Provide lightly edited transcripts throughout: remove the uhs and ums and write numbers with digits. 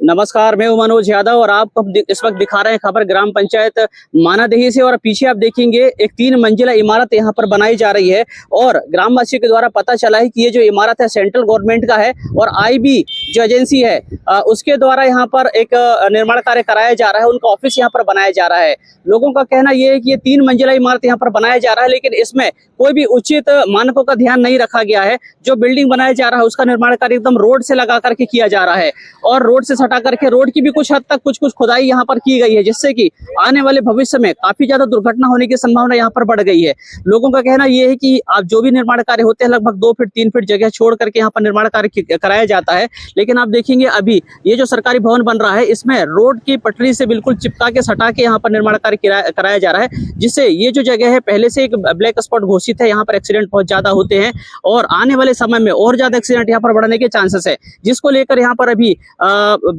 नमस्कार, मैं हूं मनोज यादव और आप इस वक्त दिखा रहे हैं खबर ग्राम पंचायत मानादेही से। और पीछे आप देखेंगे एक 3 मंजिला इमारत यहां पर बनाई जा रही है और ग्रामवासियों के द्वारा पता चला है कि ये जो इमारत है सेंट्रल गवर्नमेंट का है और आईबी जो एजेंसी है उसके द्वारा यहाँ पर एक निर्माण कार्य कराया जा रहा है। उनका ऑफिस यहाँ पर बनाया जा रहा है। लोगों का कहना यह है कि ये 3 मंजिला इमारत यहाँ पर बनाया जा रहा है, लेकिन इसमें कोई भी उचित मानकों का ध्यान नहीं रखा गया है। जो बिल्डिंग बनाया जा रहा है उसका निर्माण कार्य एकदम रोड से लगा करके किया जा रहा है और रोड से सटा करके रोड की भी कुछ हद तक कुछ खुदाई यहाँ पर की गई है, जिससे कि आने वाले भविष्य में काफी ज्यादा दुर्घटना होने की संभावना यहाँ पर बढ़ गई है। लोगों का कहना यह है कि आप जो भी निर्माण कार्य होते हैं लगभग 2 फीट 3 फीट जगह छोड़ करके यहाँ पर निर्माण कार्य कराया जाता है, लेकिन आप देखेंगे अभी ये जो सरकारी भवन बन रहा है इसमें रोड की पटरी से बिल्कुल चिपका के सटा के यहाँ पर निर्माण कार्य कराया जा रहा है, जिससे ये जो जगह है पहले से एक ब्लैक स्पॉट घोषित है। यहाँ पर एक्सीडेंट बहुत ज्यादा होते हैं और आने वाले समय में और ज्यादा एक्सीडेंट यहाँ पर बढ़ने के चांसेस है, जिसको लेकर यहाँ पर अभी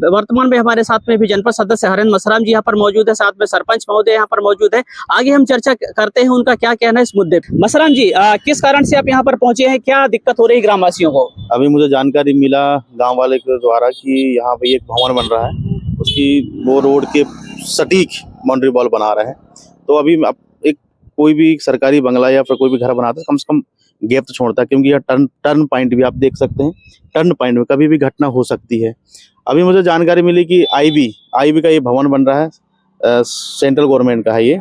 वर्तमान में हमारे साथ में भी जनपद सदस्य हरेंद्र मसराम जी यहाँ पर मौजूद है, साथ में सरपंच महोदय यहाँ पर मौजूद है। आगे हम चर्चा करते हैं उनका क्या कहना है इस मुद्दे पर। मसराम जी, किस कारण से आप यहाँ पर पहुंचे हैं, क्या दिक्कत हो रही है ग्रामवासियों को? अभी मुझे जानकारी मिला गांव वाले के द्वारा कि यहाँ पे एक भवन बन रहा है, उसकी वो रोड के सटीक बाउंड्री वॉल बना रहे हैं। तो अभी एक कोई भी सरकारी बंगला या फिर कोई भी घर बनाता है कम से कम गैप तो छोड़ता है, क्योंकि यह टर्न पॉइंट भी आप देख सकते हैं, टर्न पॉइंट में कभी भी घटना हो सकती है। अभी मुझे जानकारी मिली कि आईबी का ये भवन बन रहा है, सेंट्रल गवर्नमेंट का है ये।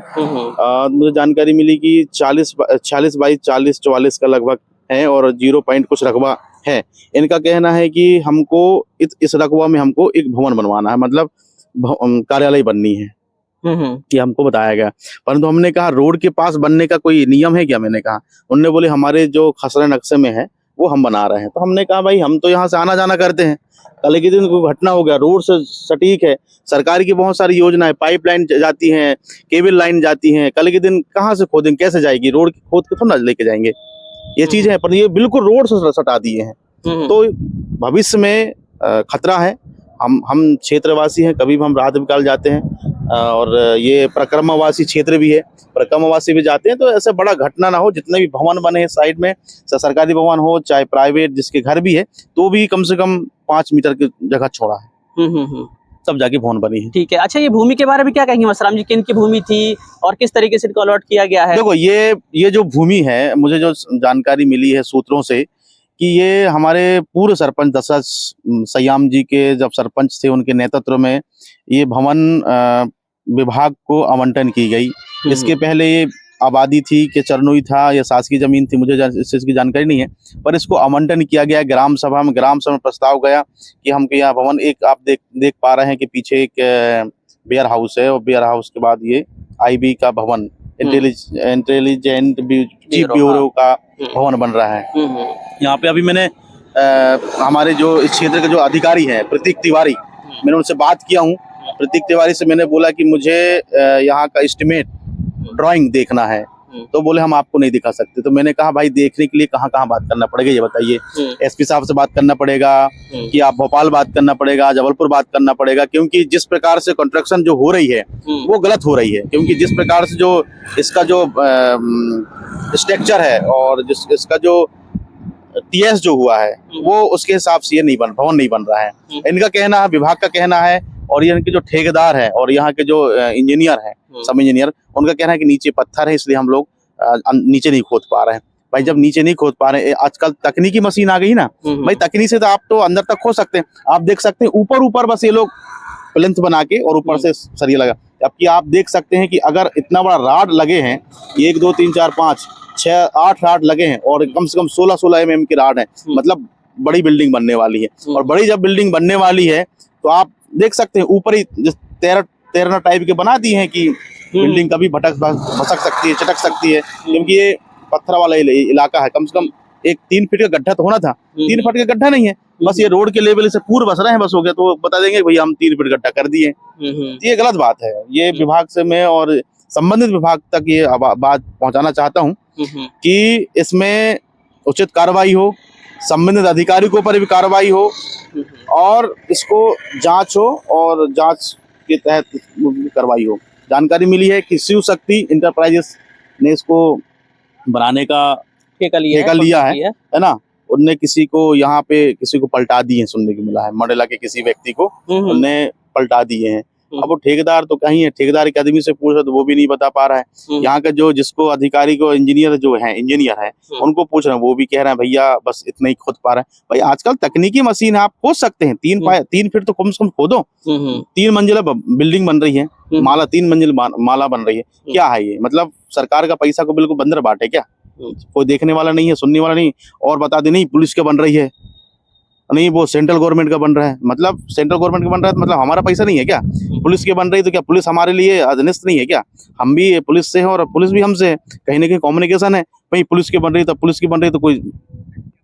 मुझे जानकारी मिली कि 46 बाई 40 44 का लगभग है और 0 पॉइंट कुछ रकबा है। इनका कहना है कि हमको इस रकबा में हमको एक भवन बनवाना है, मतलब कार्यालय बननी है कि हमको बताया गया। परंतु हमने कहा रोड के पास बनने का कोई नियम है क्या? मैंने कहा, उन्होंने बोले हमारे जो खसरा नक्शे में है वो हम बना रहे हैं। तो हमने कहा भाई हम तो यहाँ से आना जाना करते हैं, कल के दिन कोई घटना हो गया, रोड से सटीक है, सरकार की बहुत सारी योजनाएं, पाइपलाइन जाती हैं, केबल लाइन जाती हैं, कल के दिन कहाँ से खोदेंगे, कैसे जाएगी? रोड खोद के थोड़ा लेके जाएंगे, ये चीज है। पर ये बिल्कुल रोड से सटा दिए हैं, तो भविष्य में खतरा है। हम क्षेत्रवासी हैं, कभी भी हम रात निकाल जाते हैं और ये परिक्रमावासी क्षेत्र भी है, परिक्रमावासी भी जाते हैं, तो ऐसे बड़ा घटना ना हो। जितने भी भवन बने हैं साइड में, सरकारी भवन हो चाहे प्राइवेट, जिसके घर भी है, तो भी कम से कम 5 मीटर की जगह छोड़ा है, सब जाके भवन बनी है। ठीक है। अच्छा, ये भूमि के बारे में क्या कहेंगे मसराम जी, किन की भूमि थी और किस तरीके से इनको अलॉट किया गया है? देखो, ये जो भूमि है, मुझे जो जानकारी मिली है सूत्रों से कि ये हमारे पूर्व सरपंच दशरथ सयाम जी के जब सरपंच थे उनके नेतृत्व में ये भवन विभाग को आवंटन की गई। इसके पहले ये आबादी थी कि चरनोई था या शासकीय जमीन थी, मुझे इस चीज की जानकारी नहीं है, पर इसको आवंटन किया गया ग्राम सभा में। ग्राम सभा में प्रस्ताव गया कि हमको यहाँ भवन, एक आप देख पा रहे हैं कि पीछे एक वेयर हाउस है और वेयर हाउस के बाद ये आईबी का भवन, इंटेलिजेंट चीफ ब्यूरो का भवन बन रहा है। यहाँ पे अभी मैंने हमारे जो इस क्षेत्र के जो अधिकारी हैं प्रतीक तिवारी, मैंने उनसे बात किया हूँ। प्रतीक तिवारी से मैंने बोला कि मुझे यहाँ का एस्टिमेट ड्राइंग देखना है, तो बोले हम आपको नहीं दिखा सकते। तो मैंने कहा भाई देखने के लिए कहाँ बात करना पड़ेगा ये बताइए। एसपी साहब से बात करना पड़ेगा कि आप भोपाल बात करना पड़ेगा, जबलपुर बात करना पड़ेगा, क्योंकि जिस प्रकार से कंस्ट्रक्शन जो हो रही है वो गलत हो रही है। क्योंकि जिस प्रकार से जो इसका जो स्ट्रक्चर है और इसका जो टीएस जो हुआ है वो उसके हिसाब से ये भवन नहीं बन रहा है। इनका कहना है, विभाग का कहना है, और ये इनके जो ठेकेदार हैं और यहाँ के जो इंजीनियर हैं, सब इंजीनियर, उनका कहना है कि नीचे पत्थर है इसलिए हम लोग नीचे नहीं खोद पा रहे हैं। भाई जब नीचे नहीं खोद पा रहे हैं, आजकल तकनीकी मशीन आ गई ना भाई, तकनीक से तो आप तो अंदर तक खोद सकते हैं। आप देख सकते हैं ऊपर बस ये लोग प्लिंथ बना के और ऊपर से सरिया लगा, जबकि आप देख सकते हैं कि अगर इतना बड़ा राड लगे हैं, 1 2 3 4 5 6 8 राड लगे हैं और कम से कम 16 mm के राड है, मतलब बड़ी बिल्डिंग बनने वाली है। और बड़ी जब बिल्डिंग बनने वाली है तो आप देख सकते हैं ऊपर ही तैरना टाइप के बना दिए हैं कि बिल्डिंग कभी भसक सकती है, चटक सकती है, क्योंकि ये पत्थर वाला इलाका है। कम से कम एक 3 फीट का गड्ढा तो होना था, 3 फीट का गड्ढा नहीं है, बस ये रोड के लेवल से पूर्व बस रहे हैं, बस हो गया तो बता देंगे भैया हम 3 फीट गड्ढा कर दिए। ये गलत बात है। ये विभाग से मैं और संबंधित विभाग तक ये बात पहुंचाना चाहता हूँ कि इसमें उचित कार्रवाई हो, संबंधित अधिकारी के ऊपर भी कार्रवाई हो और इसको जांच हो और जांच के तहत कार्रवाई हो। जानकारी मिली है कि शिव शक्ति इंटरप्राइजेस ने इसको बनाने का ठेका लिया है ना, उनने किसी को यहाँ पे किसी को पलटा दिए हैं, सुनने को मिला है। मंडला के किसी व्यक्ति को उनने पलटा दिए हैं। अब वो ठेकेदार तो कहीं है, ठेकेदार के आदमी से पूछो तो वो भी नहीं बता पा रहा है। यहाँ का जो जिसको अधिकारी को इंजीनियर है उनको पूछ रहे हैं, वो भी कह रहे हैं भैया बस इतना ही खोद पा रहे हैं। भाई आजकल तकनीकी मशीन है, आप खोद सकते हैं। 3 फीट तो कम से कम खोदो। 3 मंजिला बिल्डिंग बन रही है, माला 3 मंजिल माला बन रही है। क्या है ये? मतलब सरकार का पैसा को बिल्कुल बंदर बांटे क्या? कोई देखने वाला नहीं है, सुनने वाला नहीं। और बता दे नहीं पुलिस का बन रही है, नहीं वो सेंट्रल गवर्नमेंट का बन रहा है। मतलब सेंट्रल गवर्नमेंट का बन रहा है तो मतलब हमारा पैसा नहीं है क्या? पुलिस के बन रही तो क्या पुलिस हमारे लिए अधीनस्थ नहीं है क्या? हम भी पुलिस से हैं और पुलिस भी हमसे है। कहीं ना कहीं कम्युनिकेशन है। भाई पुलिस की बन रही तो पुलिस की बन रही तो कोई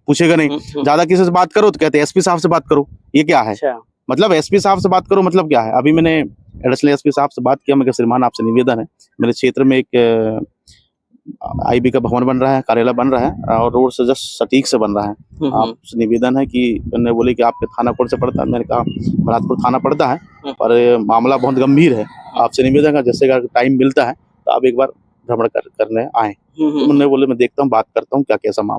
पूछेगा नहीं। ज्यादा किसी से बात करो तो कहते हैं एसपी साहब से बात करो। ये क्या है? मतलब एसपी साहब से बात करो मतलब क्या है? अभी मैंने एडिशनल एसपी साहब से बात किया। मैं श्रीमान आपसे निवेदन है, मेरे क्षेत्र में एक आईबी का भवन बन रहा है, कार्यालय बन रहा है और रोड से जस्ट सटीक से बन रहा है। आपसे निवेदन है कि उन्होंने बोले कि आपके थाना कौन से पड़ता है? मैंने कहा भरतपुर थाना पड़ता है, पर मामला बहुत गंभीर है। आपसे निवेदन है जैसे अगर टाइम मिलता है तो आप एक बार भ्रमण करने आए। तो उन्होंने बोले मैं देखता हूँ, बात करता हूँ क्या कैसा मामला।